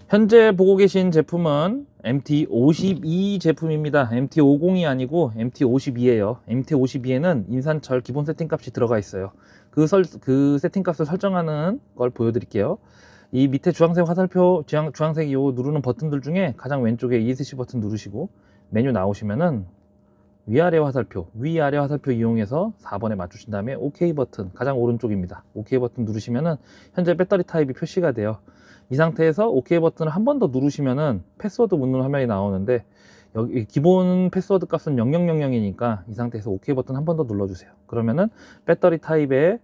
현재 보고 계신 제품은 MT52 제품입니다. MT50이 아니고 MT52예요. MT52에는 인산철 기본 세팅값이 들어가 있어요. 그 세팅값을 설정하는 걸 보여드릴게요. 이 밑에 주황색 화살표, 주황색 요 누르는 버튼들 중에 가장 왼쪽에 ESC 버튼 누르시고 메뉴 나오시면은 위아래 화살표 이용해서 4번에 맞추신 다음에 OK 버튼, 가장 오른쪽입니다. OK 버튼 누르시면은 현재 배터리 타입이 표시가 돼요. 이 상태에서 OK 버튼을 한 번 더 누르시면은 패스워드 묻는 화면이 나오는데, 여기 기본 패스워드 값은 0000이니까 이 상태에서 OK 버튼 한 번 더 눌러주세요. 그러면은 배터리 타입에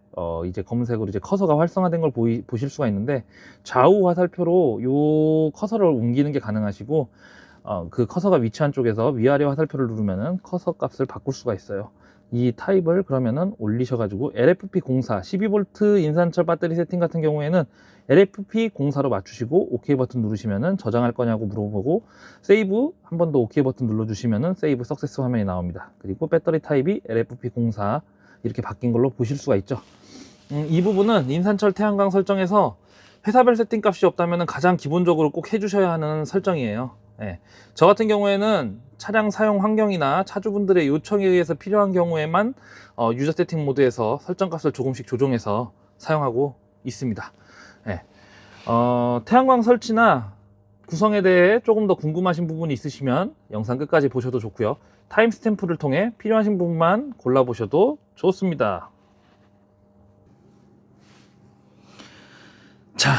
이제 검은색으로 이제 커서가 활성화된 걸 보실 수가 있는데, 좌우 화살표로 요 커서를 옮기는 게 가능하시고, 그 커서가 위치한 쪽에서 위아래 화살표를 누르면은 커서 값을 바꿀 수가 있어요. 이 타입을 그러면은 올리셔가지고 LFP04 12V 인산철 배터리 세팅 같은 경우에는 LFP04로 맞추시고 OK 버튼 누르시면은 저장할 거냐고 물어보고, 세이브 한 번 더 OK 버튼 눌러주시면은 세이브 석세스 화면이 나옵니다. 그리고 배터리 타입이 LFP04 이렇게 바뀐 걸로 보실 수가 있죠. 이 부분은 인산철 태양광 설정에서 회사별 세팅 값이 없다면 가장 기본적으로 꼭 해주셔야 하는 설정이에요. 네. 저 같은 경우에는 차량 사용 환경이나 차주분들의 요청에 의해서 필요한 경우에만 유저 세팅 모드에서 설정 값을 조금씩 조정해서 사용하고 있습니다. 네. 태양광 설치나 구성에 대해 조금 더 궁금하신 부분이 있으시면 영상 끝까지 보셔도 좋고요. 타임스탬프를 통해 필요하신 부분만 골라보셔도 좋습니다. 자,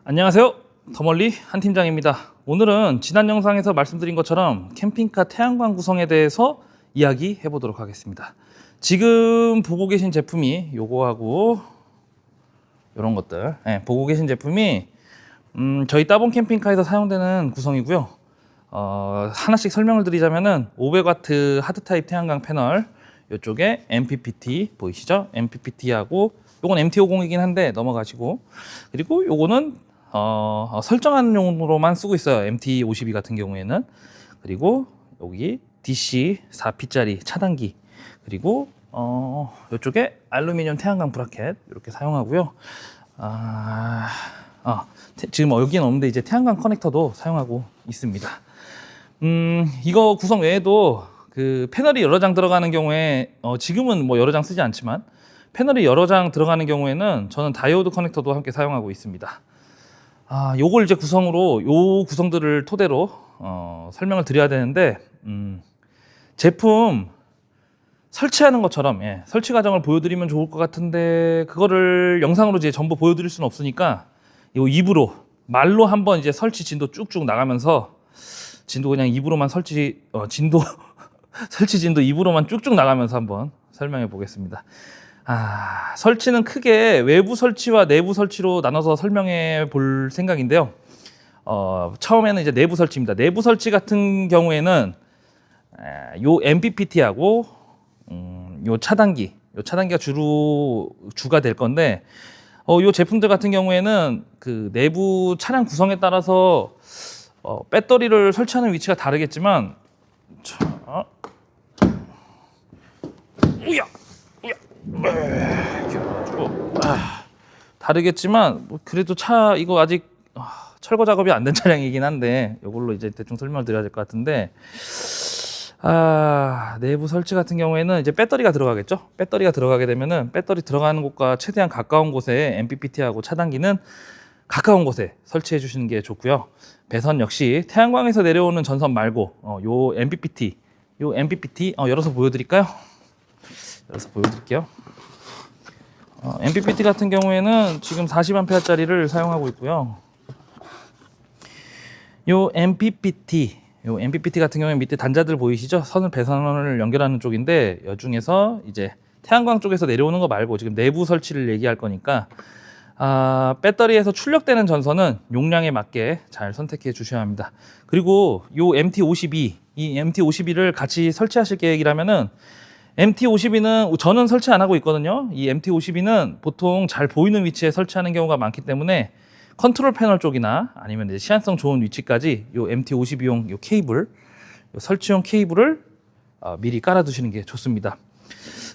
안녕하세요. 더 멀리 한 팀장입니다. 오늘은 지난 영상에서 말씀드린 것처럼 캠핑카 태양광 구성에 대해서 이야기해 보도록 하겠습니다. 지금 보고 계신 제품이 요거하고 이런 것들, 보고 계신 제품이 저희 따봉 캠핑카에서 사용되는 구성이고요. 하나씩 설명을 드리자면은 500W 하드 타입 태양광 패널, 이쪽에 MPPT 보이시죠? MPPT하고 요건 MT50이긴 한데 넘어가시고, 그리고 요거는 설정하는 용으로만 쓰고 있어요. MT52 같은 경우에는. 그리고 여기 DC 4P짜리 차단기, 그리고 이쪽에 알루미늄 태양광 브라켓 이렇게 사용하고요. 지금 여기는 없는데 이제 태양광 커넥터도 사용하고 있습니다. 이거 구성 외에도 그 패널이 여러 장 들어가는 경우에 지금은 뭐 여러 장 쓰지 않지만 패널이 여러 장 들어가는 경우에는 저는 다이오드 커넥터도 함께 사용하고 있습니다. 요걸 이제 구성으로 요 구성들을 토대로 설명을 드려야 되는데, 제품 설치하는 것처럼 설치 과정을 보여드리면 좋을 것 같은데 그거를 영상으로 이제 전부 보여드릴 수는 없으니까 요 입으로 말로 한번 이제 설치 진도 쭉쭉 나가면서 진도 그냥 입으로만 설치 설치 진도 입으로만 쭉쭉 나가면서 한번 설명해 보겠습니다. 설치는 크게 외부 설치와 내부 설치로 나눠서 설명해 볼 생각인데요. 처음에는 이제 내부 설치입니다. 내부 설치 같은 경우에는 요 MPPT하고 요 차단기가 주가 될 건데, 요 제품들 같은 경우에는 그 내부 차량 구성에 따라서 배터리를 설치하는 위치가 다르겠지만, 다르겠지만 그래도 이거 아직 철거 작업이 안 된 차량이긴 한데 이걸로 이제 대충 설명을 드려야 될 것 같은데, 내부 설치 같은 경우에는 이제 배터리가 들어가겠죠. 배터리가 들어가게 되면은 배터리 들어가는 곳과 최대한 가까운 곳에 MPPT하고 차단기는 가까운 곳에 설치해 주시는 게 좋고요. 배선 역시 태양광에서 내려오는 전선 말고 요 MPPT 열어서 보여드릴까요? MPPT 같은 경우에는 지금 40A짜리를 사용하고 있고요. 요 MPPT 같은 경우에 밑에 단자들 보이시죠? 배선을 연결하는 쪽인데, 이 중에서 이제 태양광 쪽에서 내려오는 거 말고 지금 내부 설치를 얘기할 거니까 배터리에서 출력되는 전선은 용량에 맞게 잘 선택해 주셔야 합니다. 그리고 요 MT52, 이 MT52를 같이 설치하실 계획이라면은, MT52는 저는 설치 안 하고 있거든요. 이 MT52는 보통 잘 보이는 위치에 설치하는 경우가 많기 때문에 컨트롤 패널 쪽이나 아니면 이제 시안성 좋은 위치까지 요 MT52용 요 케이블, 요 설치용 케이블을 미리 깔아 두시는 게 좋습니다.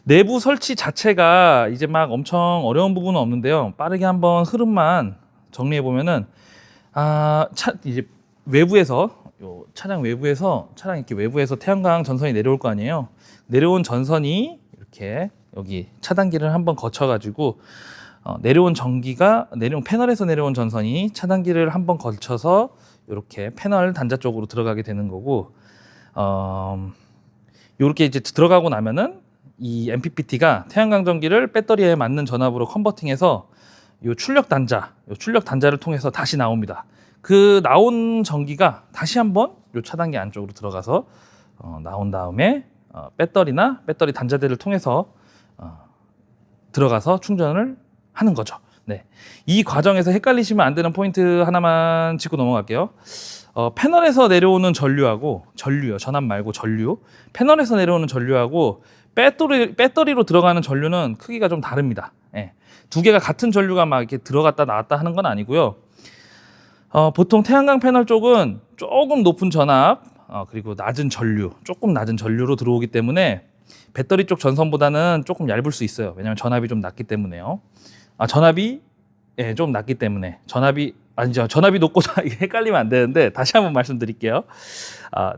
내부 설치 자체가 이제 막 엄청 어려운 부분은 없는데요. 빠르게 한번 흐름만 정리해 보면은, 이제 외부에서 차량 외부에서 차량 이렇게 외부에서 태양광 전선이 내려올 거 아니에요. 내려온 전선이 이렇게 여기 차단기를 한번 거쳐가지고 내려온 패널에서 내려온 전선이 차단기를 한번 거쳐서 이렇게 패널 단자 쪽으로 들어가게 되는 거고, 이렇게 이제 들어가고 나면은 이 MPPT가 태양광 전기를 배터리에 맞는 전압으로 컨버팅해서 요 출력 단자를 통해서 다시 나옵니다. 그 나온 전기가 다시 한번 요 차단기 안쪽으로 들어가서 나온 다음에 배터리 단자들을 통해서 들어가서 충전을 하는 거죠. 네. 이 과정에서 헷갈리시면 안 되는 포인트 하나만 짚고 넘어갈게요. 패널에서 내려오는 전류요. 전압 말고 전류. 패널에서 내려오는 전류하고 배터리로 들어가는 전류는 크기가 좀 다릅니다. 예. 두 개가 같은 전류가 막 이렇게 들어갔다 나왔다 하는 건 아니고요. 보통 태양광 패널 쪽은 조금 높은 전압, 그리고 조금 낮은 전류로 들어오기 때문에 배터리 쪽 전선보다는 조금 얇을 수 있어요. 왜냐하면 전압이 좀 낮기 때문에요. 전압이 좀 낮기 때문에 전압이 높고 이게 헷갈리면 안 되는데 다시 한번 말씀드릴게요.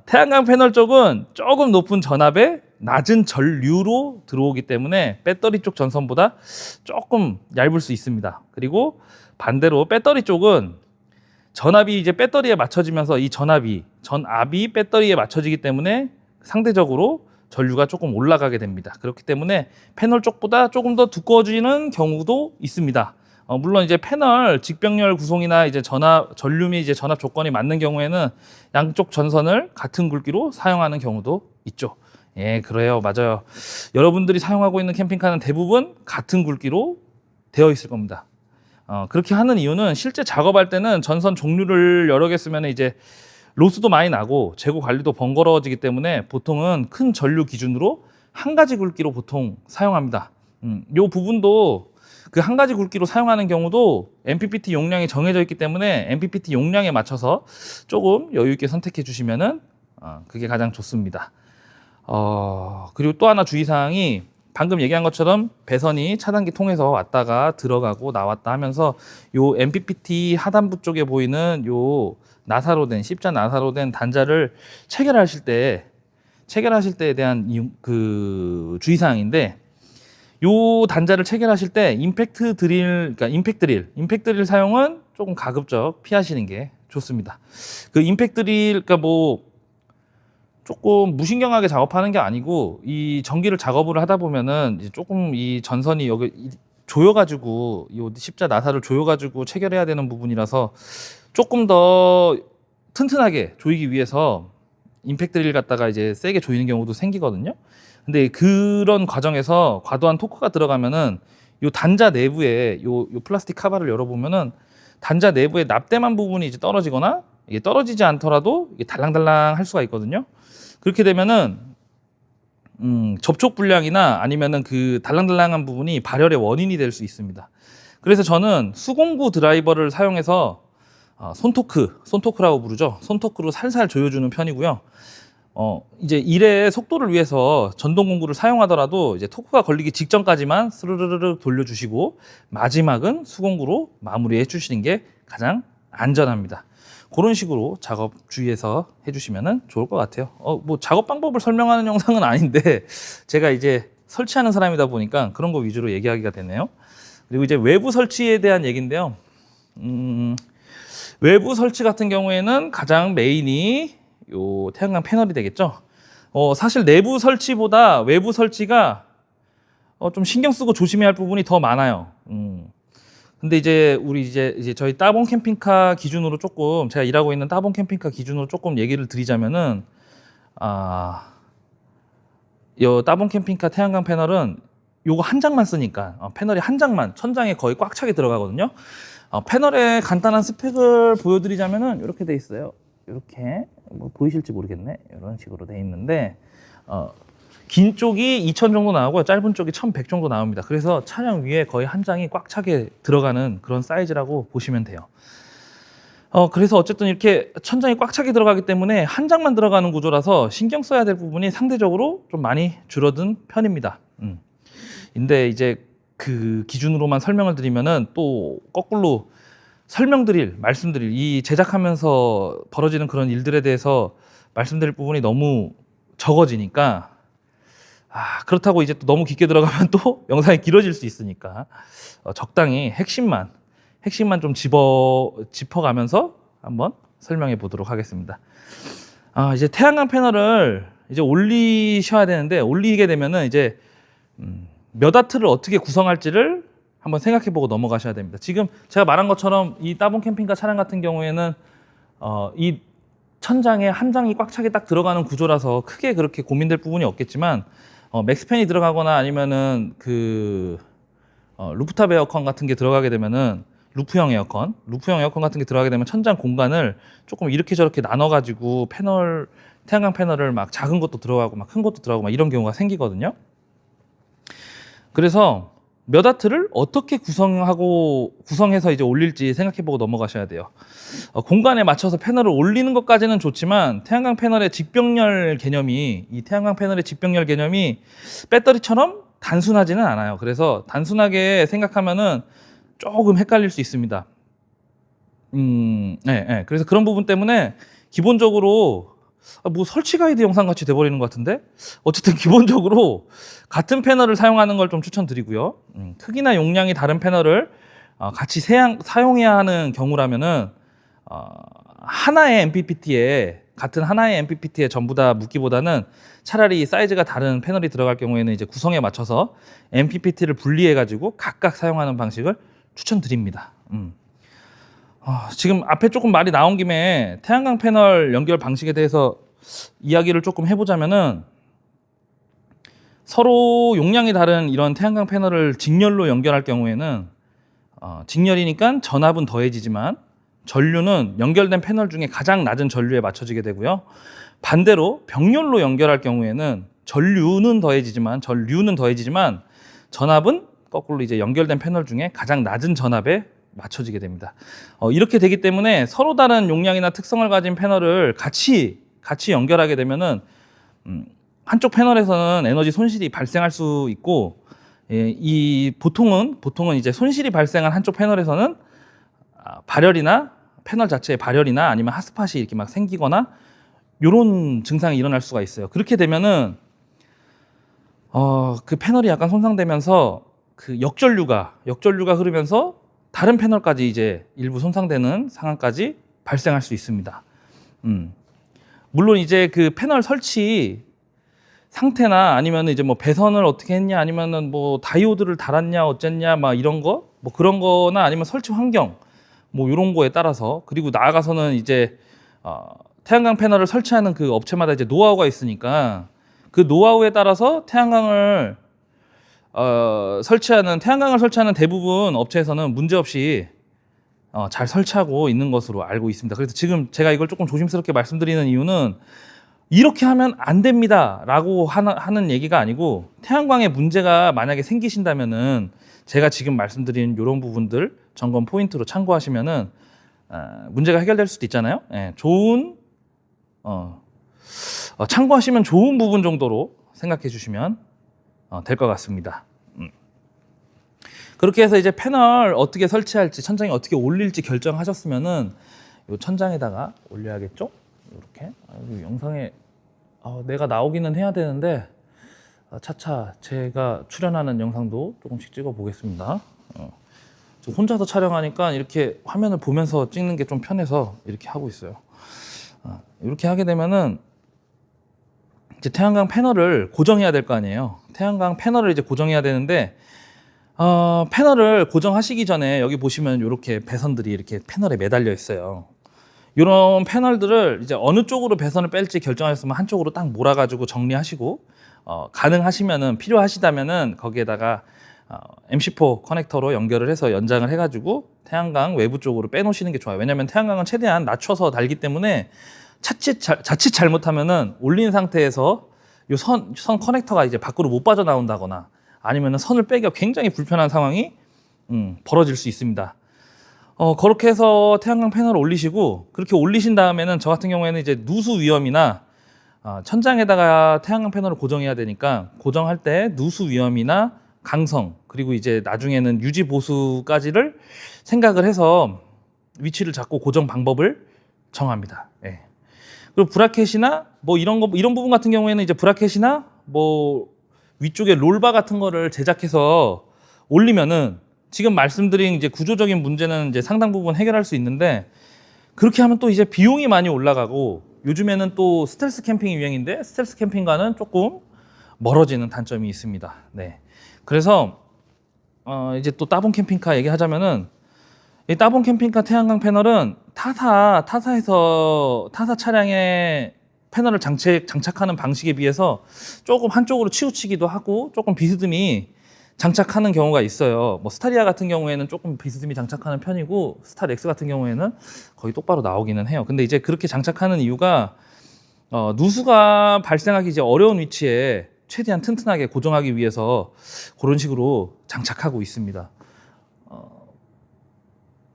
태양광 패널 쪽은 조금 높은 전압에 낮은 전류로 들어오기 때문에 배터리 쪽 전선보다 조금 얇을 수 있습니다. 그리고 반대로 배터리 쪽은 전압이 이제 배터리에 맞춰지면서 이 전압이 배터리에 맞춰지기 때문에 상대적으로 전류가 조금 올라가게 됩니다. 그렇기 때문에 패널 쪽보다 조금 더 두꺼워지는 경우도 있습니다. 물론 이제 패널 직병렬 구성이나 이제 전류 및 이제 전압 조건이 맞는 경우에는 양쪽 전선을 같은 굵기로 사용하는 경우도 있죠. 예, 그래요. 맞아요. 여러분들이 사용하고 있는 캠핑카는 대부분 같은 굵기로 되어 있을 겁니다. 그렇게 하는 이유는 실제 작업할 때는 전선 종류를 여러 개 쓰면 이제 로스도 많이 나고 재고 관리도 번거로워지기 때문에 보통은 큰 전류 기준으로 한 가지 굵기로 보통 사용합니다. 이 부분도 그 한 가지 굵기로 사용하는 경우도 MPPT 용량이 정해져 있기 때문에 MPPT 용량에 맞춰서 조금 여유 있게 선택해 주시면은 그게 가장 좋습니다. 그리고 또 하나 주의사항이 방금 얘기한 것처럼 배선이 차단기 통해서 왔다가 들어가고 나왔다 하면서 요 MPPT 하단부 쪽에 보이는 요 십자 나사로 된 단자를 체결하실 때에 대한 그 주의사항인데, 요 단자를 체결하실 때 임팩트 드릴 사용은 조금 가급적 피하시는 게 좋습니다. 그 임팩트 드릴, 그러니까 뭐 조금 무신경하게 작업하는 게 아니고 이 전기를 작업을 하다 보면은 이제 조금 이 전선이 여기 조여가지고 이 십자 나사를 조여가지고 체결해야 되는 부분이라서 조금 더 튼튼하게 조이기 위해서 임팩트 드릴 갖다가 이제 세게 조이는 경우도 생기거든요. 근데 그런 과정에서 과도한 토크가 들어가면은 요 단자 내부에 요 플라스틱 카바를 열어보면은 단자 내부에 납땜한 부분이 이제 떨어지거나 이게 떨어지지 않더라도 이게 달랑달랑 할 수가 있거든요. 그렇게 되면은 접촉 불량이나 아니면은 그 달랑달랑한 부분이 발열의 원인이 될 수 있습니다. 그래서 저는 수공구 드라이버를 사용해서 손토크라고 부르죠. 손토크로 살살 조여주는 편이고요. 이제 일의 속도를 위해서 전동 공구를 사용하더라도 이제 토크가 걸리기 직전까지만 스르르르 돌려주시고 마지막은 수공구로 마무리해 주시는 게 가장 안전합니다. 그런 식으로 작업 주의해서 해주시면 좋을 것 같아요. 뭐 작업 방법을 설명하는 영상은 아닌데 제가 이제 설치하는 사람이다 보니까 그런 거 위주로 얘기하기가 되네요. 그리고 이제 외부 설치에 대한 얘기인데요. 외부 설치 같은 경우에는 가장 메인이 요 태양광 패널이 되겠죠. 사실 내부 설치보다 외부 설치가 좀 신경 쓰고 조심해야 할 부분이 더 많아요. 근데 이제 저희 따봉 캠핑카 기준으로 조금, 제가 일하고 있는 따봉 캠핑카 기준으로 조금 얘기를 드리자면은, 요 따봉 캠핑카 태양광 패널은 요거 한 장만 쓰니까 패널이 한 장만 천장에 거의 꽉 차게 들어가거든요. 패널의 간단한 스펙을 보여드리자면은 이렇게 돼 있어요. 이렇게 뭐 보이실지 모르겠네. 이런 식으로 돼 있는데 긴 쪽이 2000 정도 나오고 짧은 쪽이 1100 정도 나옵니다. 그래서 차량 위에 거의 한 장이 꽉 차게 들어가는 그런 사이즈라고 보시면 돼요. 그래서 어쨌든 이렇게 천장이 꽉 차게 들어가기 때문에 한 장만 들어가는 구조라서 신경 써야 될 부분이 상대적으로 좀 많이 줄어든 편입니다. 근데 이제 그 기준으로만 설명을 드리면은 또 거꾸로 말씀드릴 이 제작하면서 벌어지는 그런 일들에 대해서 말씀드릴 부분이 너무 적어지니까 그렇다고 이제 또 너무 깊게 들어가면 또 영상이 길어질 수 있으니까 적당히 핵심만 좀 짚어가면서 한번 설명해 보도록 하겠습니다. 이제 태양광 패널을 이제 올리셔야 되는데, 올리게 되면은 이제 몇 와트를 어떻게 구성할지를 한번 생각해 보고 넘어가셔야 됩니다. 지금 제가 말한 것처럼 이 따봉 캠핑카 차량 같은 경우에는 이 천장에 한 장이 꽉 차게 딱 들어가는 구조라서 크게 그렇게 고민될 부분이 없겠지만, 맥스팬이 들어가거나 아니면은 루프탑 에어컨 같은 게 들어가게 되면은 루프형 에어컨 같은 게 들어가게 되면 천장 공간을 조금 이렇게 저렇게 나눠 가지고 태양광 패널을 막 작은 것도 들어가고 막 큰 것도 들어가고 막 이런 경우가 생기거든요. 그래서 몇 와트를 어떻게 구성해서 이제 올릴지 생각해 보고 넘어가셔야 돼요. 공간에 맞춰서 패널을 올리는 것까지는 좋지만 태양광 패널의 직병렬 개념이 배터리처럼 단순하지는 않아요. 그래서 단순하게 생각하면은 조금 헷갈릴 수 있습니다. 그래서 그런 부분 때문에 기본적으로 뭐 설치 가이드 영상 같이 돼버리는 것 같은데, 어쨌든 기본적으로 같은 패널을 사용하는 걸 좀 추천드리고요. 크기나 용량이 다른 패널을 같이 사용해야 하는 경우라면은 같은 하나의 MPPT에 전부 다 묻기보다는 차라리 사이즈가 다른 패널이 들어갈 경우에는 이제 구성에 맞춰서 MPPT를 분리해 가지고 각각 사용하는 방식을 추천드립니다. 지금 앞에 조금 말이 나온 김에 태양광 패널 연결 방식에 대해서 이야기를 조금 해보자면은, 서로 용량이 다른 이런 태양광 패널을 직렬로 연결할 경우에는 직렬이니까 전압은 더해지지만 전류는 연결된 패널 중에 가장 낮은 전류에 맞춰지게 되고요. 반대로 병렬로 연결할 경우에는 전류는 더해지지만 전압은 거꾸로 이제 연결된 패널 중에 가장 낮은 전압에 맞춰지게 됩니다. 이렇게 되기 때문에 서로 다른 용량이나 특성을 가진 패널을 같이 연결하게 되면은 한쪽 패널에서는 에너지 손실이 발생할 수 있고, 보통은 이제 손실이 발생한 한쪽 패널에서는 패널 자체의 발열이나 아니면 핫스팟이 이렇게 막 생기거나 이런 증상이 일어날 수가 있어요. 그렇게 되면은 그 패널이 약간 손상되면서 그 역전류가 흐르면서 다른 패널까지 이제 일부 손상되는 상황까지 발생할 수 있습니다. 물론 이제 그 패널 설치 상태나 아니면 이제 뭐 배선을 어떻게 했냐, 아니면은 뭐 다이오드를 달았냐 어쨌냐 막 이런 거, 뭐 그런 거나 아니면 설치 환경 뭐 이런 거에 따라서, 그리고 나아가서는 이제 태양광 패널을 설치하는 그 업체마다 이제 노하우가 있으니까 그 노하우에 따라서 태양광을 설치하는 대부분 업체에서는 문제없이 잘 설치하고 있는 것으로 알고 있습니다. 그래서 지금 제가 이걸 조금 조심스럽게 말씀드리는 이유는 이렇게 하면 안 됩니다 라고 하는 얘기가 아니고, 태양광에 문제가 만약에 생기신다면은 제가 지금 말씀드린 이런 부분들 점검 포인트로 참고하시면은 문제가 해결될 수도 있잖아요. 참고하시면 좋은 부분 정도로 생각해 주시면 될 것 같습니다. 그렇게 해서 이제 패널 어떻게 설치할지, 천장에 어떻게 올릴지 결정하셨으면은 이 천장에다가 올려야겠죠? 이렇게 영상에 내가 나오기는 해야 되는데 차차 제가 출연하는 영상도 조금씩 찍어 보겠습니다. 혼자서 촬영하니까 이렇게 화면을 보면서 찍는 게 좀 편해서 이렇게 하고 있어요. 이렇게 하게 되면은 이제 태양광 패널을 고정해야 될 거 아니에요. 태양광 패널을 이제 고정해야 되는데, 패널을 고정하시기 전에 여기 보시면 이렇게 배선들이 이렇게 패널에 매달려 있어요. 이런 패널들을 이제 어느 쪽으로 배선을 뺄지 결정하셨으면 한쪽으로 딱 몰아가지고 정리하시고, 가능하시면은 필요하시다면은 거기에다가 MC4 커넥터로 연결을 해서 연장을 해가지고 태양광 외부 쪽으로 빼놓으시는 게 좋아요. 왜냐하면 태양광은 최대한 낮춰서 달기 때문에 자칫 잘못하면은 올린 상태에서 이 선 커넥터가 이제 밖으로 못 빠져나온다거나 아니면은 선을 빼기가 굉장히 불편한 상황이 벌어질 수 있습니다. 그렇게 해서 태양광 패널을 올리시고, 그렇게 올리신 다음에는 저 같은 경우에는 이제 누수 위험이나 천장에다가 태양광 패널을 고정해야 되니까 고정할 때 누수 위험이나 강성, 그리고 이제 나중에는 유지 보수까지를 생각을 해서 위치를 잡고 고정 방법을 정합니다. 예. 그리고 브라켓이나 뭐 이런 부분 같은 경우에는 이제 브라켓이나 뭐 위쪽에 롤바 같은 거를 제작해서 올리면은 지금 말씀드린 이제 구조적인 문제는 이제 상당 부분 해결할 수 있는데, 그렇게 하면 또 이제 비용이 많이 올라가고, 요즘에는 또 스텔스 캠핑이 유행인데 스텔스 캠핑과는 조금 멀어지는 단점이 있습니다. 네. 그래서 이제 또 따봉 캠핑카 얘기하자면은, 이 따봉 캠핑카 태양광 패널은 타사에서 타사 차량에 패널을 장착하는 방식에 비해서 조금 한쪽으로 치우치기도 하고 조금 비스듬히 장착하는 경우가 있어요. 뭐 스타리아 같은 경우에는 조금 비스듬히 장착하는 편이고, 스타렉스 같은 경우에는 거의 똑바로 나오기는 해요. 근데 이제 그렇게 장착하는 이유가 누수가 발생하기 이제 어려운 위치에 최대한 튼튼하게 고정하기 위해서 그런 식으로 장착하고 있습니다.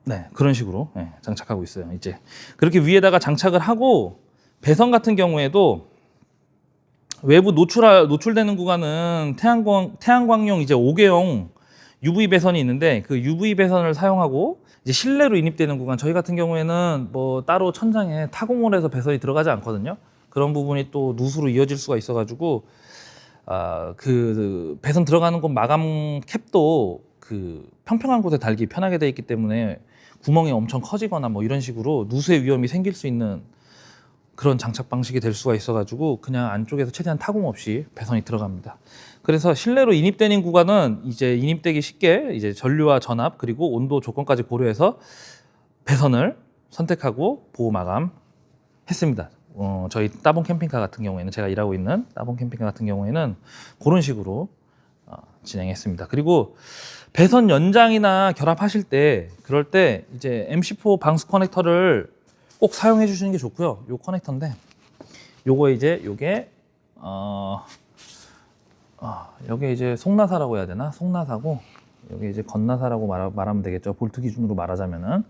네, 그런 식으로 장착하고 있어요. 이제 그렇게 위에다가 장착을 하고, 배선 같은 경우에도 외부 노출되는 구간은 태양광용 이제 5개형 UV 배선이 있는데, 그 UV 배선을 사용하고 이제 실내로 인입되는 구간, 저희 같은 경우에는 뭐 따로 천장에 타공을 해서 배선이 들어가지 않거든요. 그런 부분이 또 누수로 이어질 수가 있어가지고 그 배선 들어가는 곳 마감 캡도 그 평평한 곳에 달기 편하게 되어 있기 때문에 구멍이 엄청 커지거나 뭐 이런 식으로 누수의 위험이 생길 수 있는 그런 장착 방식이 될 수가 있어가지고 그냥 안쪽에서 최대한 타공 없이 배선이 들어갑니다. 그래서 실내로 인입되는 구간은 이제 인입되기 쉽게 이제 전류와 전압 그리고 온도 조건까지 고려해서 배선을 선택하고 보호 마감했습니다. 저희 따봉 캠핑카 같은 경우에는, 제가 일하고 있는 따봉 캠핑카 같은 경우에는 그런 식으로 진행했습니다. 그리고 배선 연장이나 결합하실 때, 그럴 때 이제 MC4 방수 커넥터를 꼭 사용해 주시는 게 좋고요. 요 커넥터인데, 요거 이제 요게 요게 이제 속나사라고 해야 되나? 속나사고, 요게 이제 건나사라고 말하면 되겠죠. 볼트 기준으로 말하자면은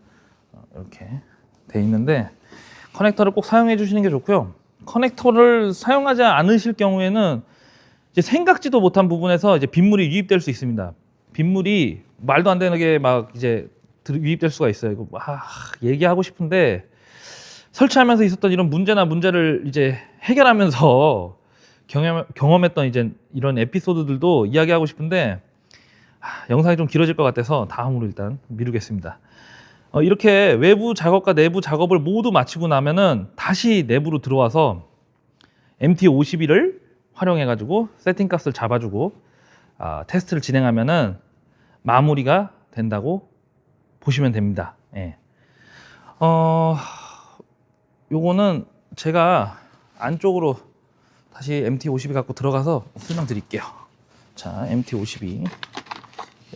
이렇게 돼 있는데, 커넥터를 꼭 사용해 주시는 게 좋고요. 커넥터를 사용하지 않으실 경우에는 이제 생각지도 못한 부분에서 이제 빗물이 유입될 수 있습니다. 빗물이 말도 안 되게 막 이제 유입될 수가 있어요. 이거 얘기하고 싶은데, 설치하면서 있었던 이런 문제를 이제 해결하면서 경험했던 이제 이런 에피소드들도 이야기하고 싶은데, 영상이 좀 길어질 것 같아서 다음으로 일단 미루겠습니다. 이렇게 외부 작업과 내부 작업을 모두 마치고 나면은 다시 내부로 들어와서 MT51을 활용해 가지고 세팅 값을 잡아주고 테스트를 진행하면은 마무리가 된다고 보시면 됩니다. 예. 요거는 제가 안쪽으로 다시 MT52 갖고 들어가서 설명드릴게요. 자, MT52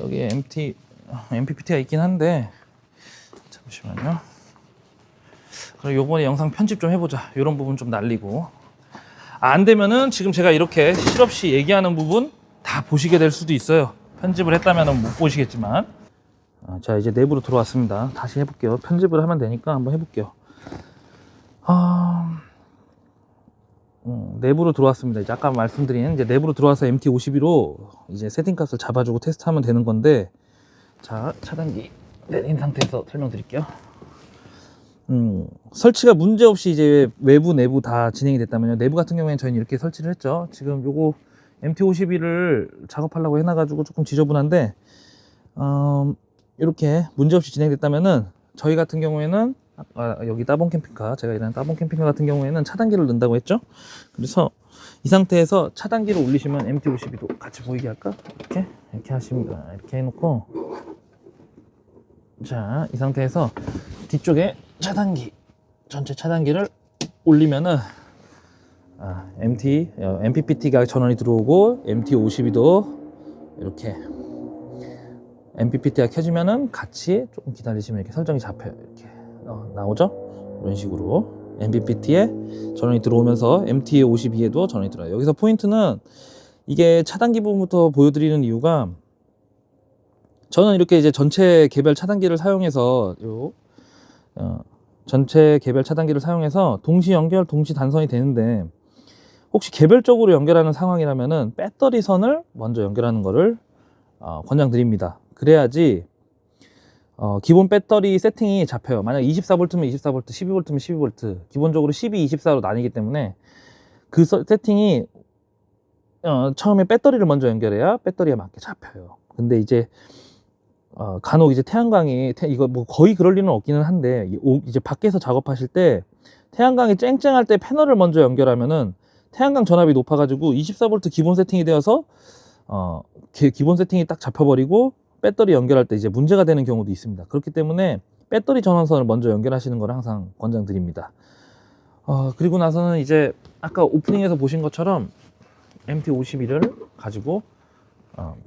여기에 MPPT가 있긴 한데, 잠시만요. 그럼 요번에 영상 편집 좀 해보자. 이런 부분 좀 날리고, 안 되면은 지금 제가 이렇게 실없이 얘기하는 부분 다 보시게 될 수도 있어요. 편집을 했다면 못 보시겠지만. 자, 이제 내부로 들어왔습니다. 다시 해볼게요. 편집을 하면 되니까 한번 해볼게요. 내부로 들어왔습니다. 이제 아까 말씀드린 이제 내부로 들어와서 MT52로 이제 세팅값을 잡아주고 테스트하면 되는 건데, 자, 차단기 내린 상태에서 설명드릴게요. 설치가 문제없이 이제 외부 내부 다 진행이 됐다면요. 내부 같은 경우에는 저희는 이렇게 설치를 했죠. 지금 요거 MT52를 작업하려고 해놔가지고 조금 지저분한데, 이렇게 문제없이 진행됐다면은 저희 같은 경우에는 여기 따봉 캠핑카, 제가 일하는 따봉 캠핑카 같은 경우에는 차단기를 넣는다고 했죠. 그래서 이 상태에서 차단기를 올리시면 MT52도 같이 보이게 할까? 이렇게 하십니다. 이렇게 해놓고, 자, 이 상태에서 뒤쪽에 전체 차단기를 올리면은 MPPT가 전원이 들어오고 MT52도 이렇게 MPPT가 켜지면은 같이 조금 기다리시면 이렇게 설정이 잡혀요. 이렇게 나오죠? 이런 식으로 MPPT에 전원이 들어오면서 MT52에도 전원이 들어요. 여기서 포인트는, 이게 차단기 부분부터 보여드리는 이유가, 저는 이렇게 이제 전체 개별 차단기를 사용해서 전체 개별 차단기를 사용해서 동시 연결, 동시 단선이 되는데, 혹시 개별적으로 연결하는 상황이라면은 배터리 선을 먼저 연결하는 거를 권장드립니다. 그래야지 기본 배터리 세팅이 잡혀요. 만약 24V면 24V, 12V면 12V, 기본적으로 12, 24로 나뉘기 때문에 그 세팅이 처음에 배터리를 먼저 연결해야 배터리에 맞게 잡혀요. 근데 이제 간혹 이제 태양광이 이거 뭐 거의 그럴 일은 없기는 한데 이제 밖에서 작업하실 때 태양광이 쨍쨍할 때 패널을 먼저 연결하면은 태양광 전압이 높아가지고 24V 기본 세팅이 되어서 기본 세팅이 딱 잡혀버리고 배터리 연결할 때 이제 문제가 되는 경우도 있습니다. 그렇기 때문에 배터리 전원선을 먼저 연결하시는 걸 항상 권장드립니다. 그리고 나서는 이제 아까 오프닝에서 보신 것처럼 MT51을 가지고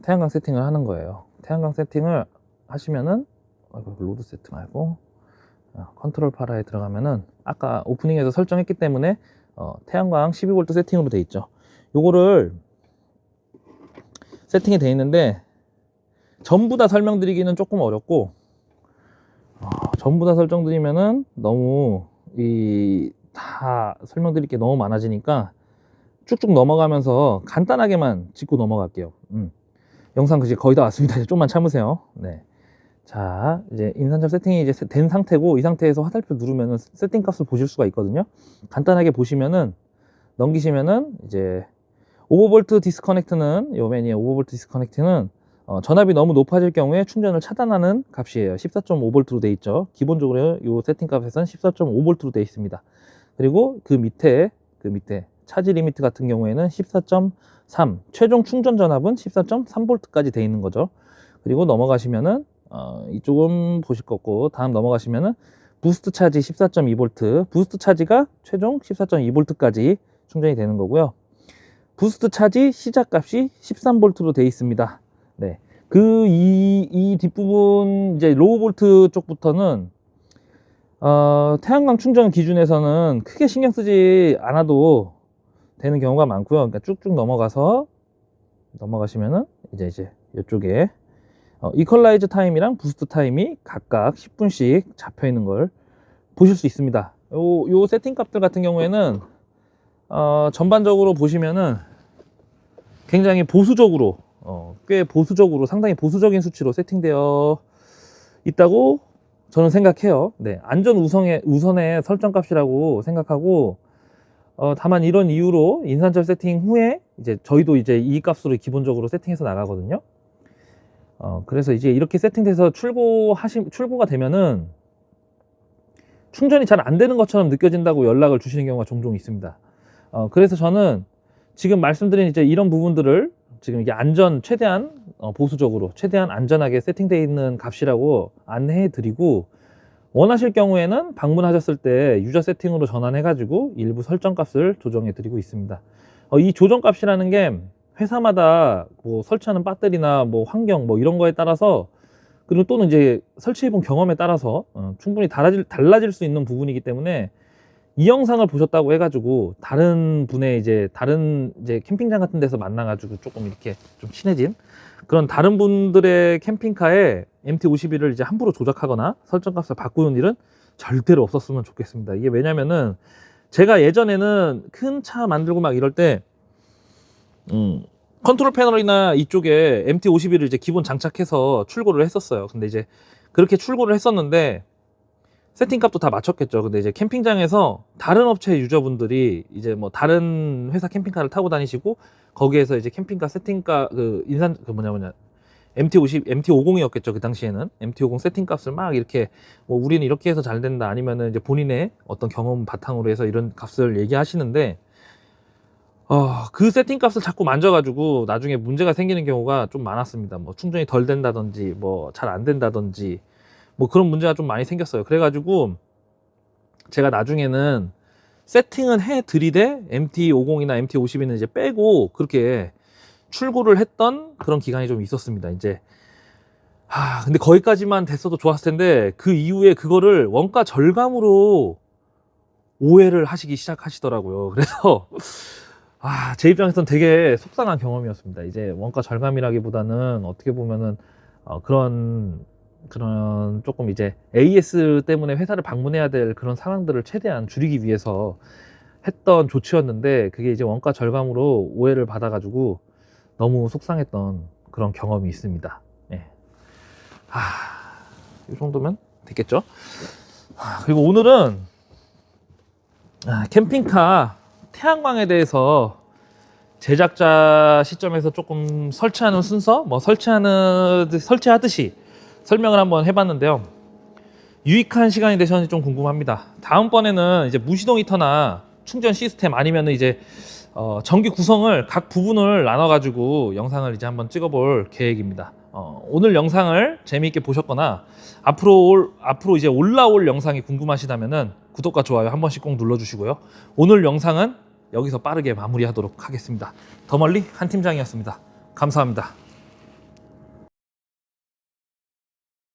태양광 세팅을 하는 거예요. 태양광 세팅을 하시면은 로드 세트 말고 컨트롤 파라에 들어가면은 아까 오프닝에서 설정했기 때문에 태양광 12V 세팅으로 돼 있죠. 요거를 세팅이 돼 있는데 전부 다 설명드리기는 조금 어렵고 전부 다 설정드리면은 너무 다 설명드릴 게 너무 많아지니까 쭉쭉 넘어가면서 간단하게만 짚고 넘어갈게요. 영상 이제 거의 다 왔습니다. 이제 좀만 참으세요. 네. 자, 이제 인산철 세팅이 이제 된 상태고 이 상태에서 화살표 누르면은 세팅 값을 보실 수가 있거든요. 간단하게 보시면은 넘기시면은 이제 5V 디스커넥트는 요 메뉴에 5V 디스커넥트는 전압이 너무 높아질 경우에 충전을 차단하는 값이에요. 14.5V로 되어 있죠. 기본적으로 이 세팅 값에서는 14.5V로 되어 있습니다. 그리고 그 밑에 차지 리미트 같은 경우에는 14.3, 최종 충전 전압은 14.3V까지 되어 있는 거죠. 그리고 넘어가시면은 이쪽은 보실 거고 다음 넘어가시면은 부스트 차지 14.2V, 부스트 차지가 최종 14.2V까지 충전이 되는 거고요. 부스트 차지 시작값이 13V로 되어 있습니다. 네. 이 뒷부분, 이제 로우 볼트 쪽부터는, 태양광 충전 기준에서는 크게 신경 쓰지 않아도 되는 경우가 많고요. 그러니까 쭉쭉 넘어가시면은, 이제 이쪽에, 이퀄라이즈 타임이랑 부스트 타임이 각각 10분씩 잡혀 있는 걸 보실 수 있습니다. 요 세팅 값들 같은 경우에는, 전반적으로 보시면은 굉장히 보수적으로, 꽤 보수적으로, 상당히 보수적인 수치로 세팅되어 있다고 저는 생각해요. 네, 안전 우선의 설정 값이라고 생각하고, 다만 이런 이유로 인산철 세팅 후에 이제 저희도 이제 이 값으로 기본적으로 세팅해서 나가거든요. 그래서 이제 이렇게 세팅돼서 출고가 되면은 충전이 잘 안 되는 것처럼 느껴진다고 연락을 주시는 경우가 종종 있습니다. 그래서 저는 지금 말씀드린 이제 이런 부분들을 지금 이게 최대한 보수적으로 최대한 안전하게 세팅되어 있는 값이라고 안내해 드리고, 원하실 경우에는 방문하셨을 때 유저 세팅으로 전환해 가지고 일부 설정 값을 조정해 드리고 있습니다. 이 조정 값이라는 게 회사마다 뭐 설치하는 배터리나 뭐 환경 뭐 이런 거에 따라서, 그리고 또는 이제 설치해 본 경험에 따라서 충분히 달라질 수 있는 부분이기 때문에, 이 영상을 보셨다고 해가지고 다른 캠핑장 같은 데서 만나가지고 조금 이렇게 좀 친해진 그런 다른 분들의 캠핑카에 MT51을 이제 함부로 조작하거나 설정값을 바꾸는 일은 절대로 없었으면 좋겠습니다. 이게 왜냐면은 제가 예전에는 큰 차 만들고 막 이럴 때 컨트롤 패널이나 이쪽에 MT51을 이제 기본 장착해서 출고를 했었어요. 근데 이제 그렇게 출고를 했었는데 세팅 값도 다 맞췄겠죠. 근데 이제 캠핑장에서 다른 업체 유저분들이 이제 뭐 다른 회사 캠핑카를 타고 다니시고, 거기에서 이제 캠핑카 세팅가 MT50이었겠죠. 그 당시에는 MT50 세팅 값을 막 이렇게 뭐 우리는 이렇게 해서 잘 된다, 아니면은 이제 본인의 어떤 경험 바탕으로 해서 이런 값을 얘기하시는데, 그 세팅 값을 자꾸 만져가지고 나중에 문제가 생기는 경우가 좀 많았습니다. 뭐 충전이 덜 된다든지 뭐 잘 안 된다든지 뭐 그런 문제가 좀 많이 생겼어요. 그래가지고 제가 나중에는 세팅은 해드리되 MT50이나 MT51은 이제 빼고 그렇게 출고를 했던 그런 기간이 좀 있었습니다. 이제 근데 거기까지만 됐어도 좋았을 텐데, 그 이후에 그거를 원가 절감으로 오해를 하시기 시작하시더라고요. 그래서 제 입장에서는 되게 속상한 경험이었습니다. 이제 원가 절감이라기보다는 어떻게 보면은 그런 조금 이제 AS 때문에 회사를 방문해야 될 그런 상황들을 최대한 줄이기 위해서 했던 조치였는데, 그게 이제 원가 절감으로 오해를 받아가지고 너무 속상했던 그런 경험이 있습니다. 네. 이 정도면 됐겠죠. 그리고 오늘은 캠핑카 태양광에 대해서 제작자 시점에서 조금 설치하는 순서, 뭐 설치하듯이 설명을 한번 해봤는데요. 유익한 시간이 되셨는지 좀 궁금합니다. 다음번에는 이제 무시동 히터나 충전 시스템 아니면은 이제 전기 구성을 각 부분을 나눠가지고 영상을 이제 한번 찍어볼 계획입니다. 오늘 영상을 재미있게 보셨거나 앞으로 이제 올라올 영상이 궁금하시다면은 구독과 좋아요 한 번씩 꼭 눌러주시고요. 오늘 영상은 여기서 빠르게 마무리하도록 하겠습니다. 더 멀리 한 팀장이었습니다. 감사합니다.